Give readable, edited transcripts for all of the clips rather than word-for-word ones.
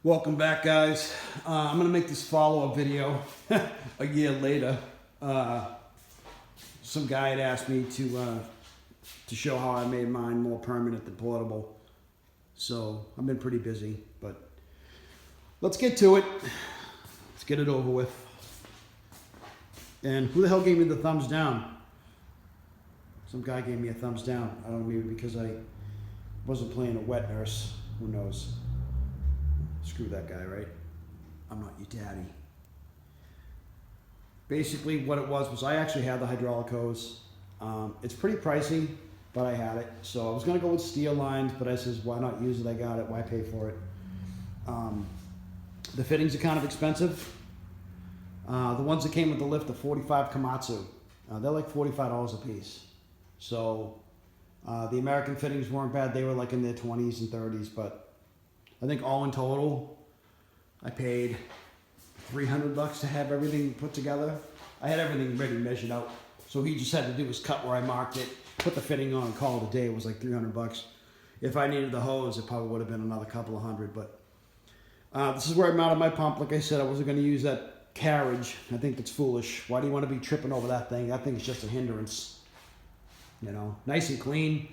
Welcome back, guys. I'm going to make this follow-up video a year later. Some guy had asked me to show how I made mine more permanent than portable. So I've been pretty busy, but let's get to it. Let's get it over with. And who the hell gave me the thumbs down? Some guy gave me a thumbs down. I don't know, maybe because I wasn't playing a wet nurse. Who knows? Screw that guy, right? I'm not your daddy. Basically, what it was I actually had the hydraulic hose. It's pretty pricey, but I had it. So I was going to go with steel lines, but I says, why not use it? I got it. Why pay for it? The fittings are kind of expensive. The ones that came with the lift, the 45 Komatsu, they're like $45 a piece. So the American fittings weren't bad. They were like in their 20s and 30s, but I think all in total, I paid $300 to have everything put together. I had everything ready, measured out. So he just had to do his cut where I marked it, put the fitting on, and call it a day. It was like $300. If I needed the hose, it probably would have been another couple of hundred. But this is where I mounted my pump. Like I said, I wasn't going to use that carriage. I think that's foolish. Why do you want to be tripping over that thing? That thing is just a hindrance. You know, nice and clean.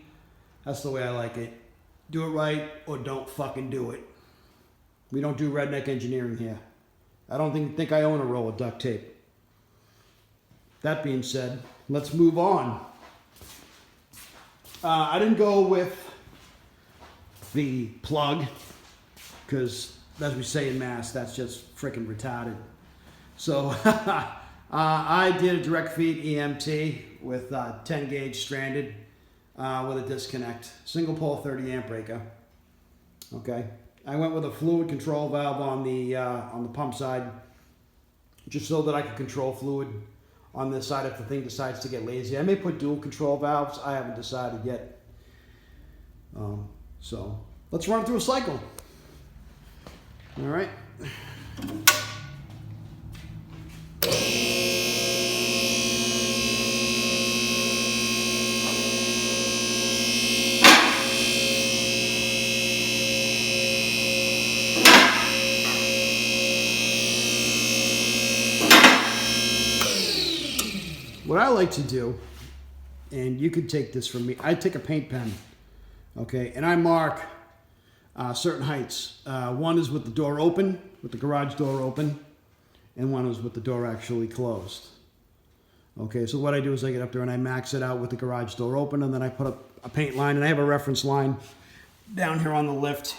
That's the way I like it. Do it right or don't fucking do it. We don't do redneck engineering here. I don't think I own a roll of duct tape. That being said, let's move on. I didn't go with the plug because, as we say in Mass, that's just freaking retarded. So I did a direct feed EMT with 10 gauge stranded with a disconnect, single pole 30 amp breaker. Okay, I went with a fluid control valve on the pump side, just so that I could control fluid on this side if the thing decides to get lazy. I may put dual control valves. I haven't decided yet. So let's run through a cycle. All right. What I like to do, and you could take this from me, I take a paint pen, okay, and I mark certain heights. One is with the door open, with the garage door open, and one is with the door actually closed. Okay, so what I do is I get up there and I max it out with the garage door open, and then I put up a paint line, and I have a reference line down here on the lift,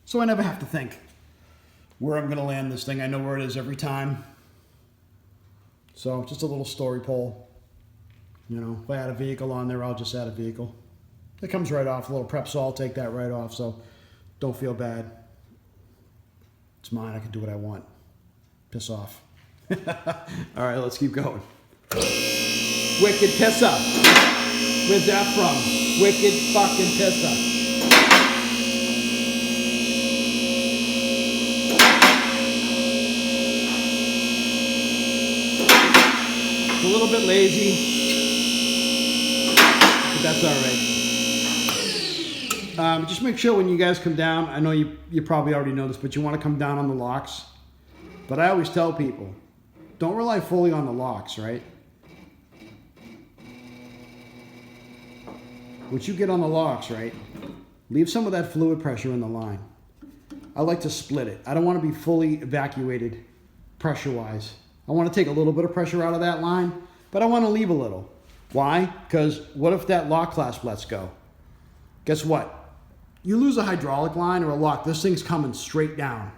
so I never have to think where I'm going to land this thing. I know where it is every time. So just a little story pole. You know, if I had a vehicle on there, I'll just add a vehicle. It comes right off. A little prep saw, I'll take that right off. So don't feel bad. It's mine. I can do what I want. Piss off. All right, let's keep going. Wicked pisser. Where's that from? Wicked fucking pisser. A little bit lazy, but that's all right. Just make sure when you guys come down, I know you probably already know this, but you want to come down on the locks. But I always tell people, don't rely fully on the locks, right? Once you get on the locks, right, leave some of that fluid pressure in the line. I like to split it. I don't want to be fully evacuated pressure-wise. I want to take a little bit of pressure out of that line, but I want to leave a little. Why? Because what if that lock clasp lets go? Guess what? You lose a hydraulic line or a lock, this thing's coming straight down,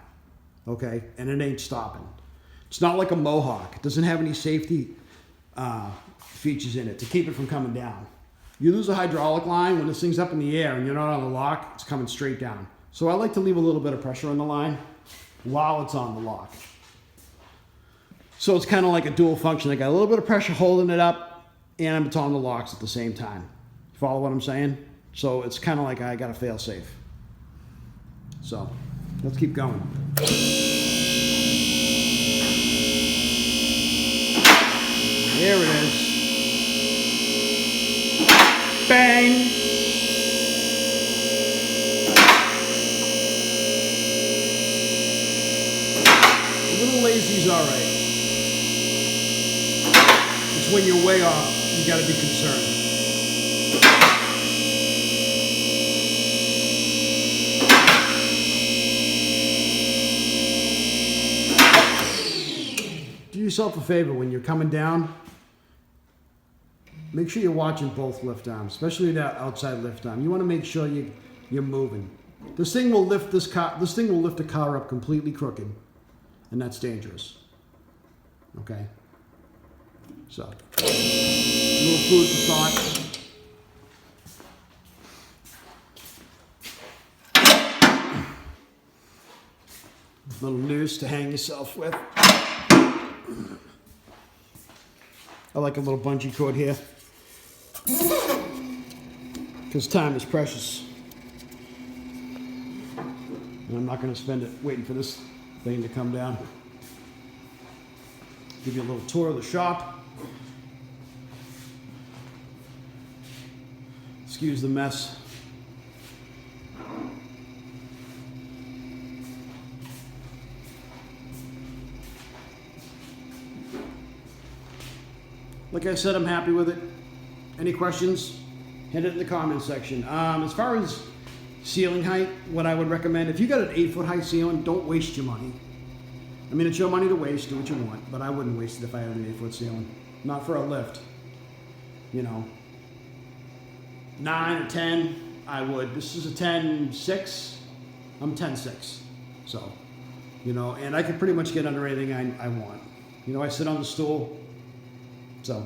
okay? And it ain't stopping. It's not like a Mohawk. It doesn't have any safety features in it to keep it from coming down. You lose a hydraulic line, when this thing's up in the air and you're not on the lock, it's coming straight down. So I like to leave a little bit of pressure on the line while it's on the lock. So it's kind of like a dual function. I got a little bit of pressure holding it up, and it's on the locks at the same time. Follow what I'm saying? So it's kind of like I got a fail safe. So let's keep going. There it is. Bang! lazy is all right. It's when you're way off, you got to be concerned. Do yourself a favor when you're coming down. Make sure you're watching both lift arms, especially that outside lift arm. You want to make sure you're moving. This thing will lift this car. This thing will lift the car up completely crooked, and that's dangerous. Okay. So, a little food for thought. Little noose to hang yourself with. I like a little bungee cord here, because time is precious. And I'm not going to spend it waiting for this thing to come down. Give you a little tour of the shop. Excuse the mess. Like I said, I'm happy with it. Any questions? Hit it in the comment section. As far as ceiling height, what I would recommend, if you got an 8-foot high ceiling, don't waste your money. I mean, it's your money to waste, do what you want, but I wouldn't waste it if I had an 8-foot ceiling. Not for a lift. You know, 9 or 10, I would. This is a 10.6. I'm 10.6. So, you know, and I can pretty much get under anything I want. You know, I sit on the stool. So,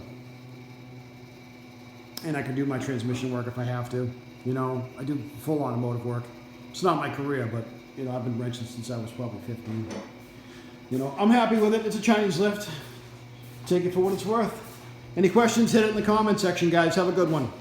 and I can do my transmission work if I have to. You know, I do full automotive work. It's not my career, but, you know, I've been wrenching since I was probably 15. You know, I'm happy with it. It's a Chinese lift. Take it for what it's worth. Any questions, hit it in the comment section, guys. Have a good one.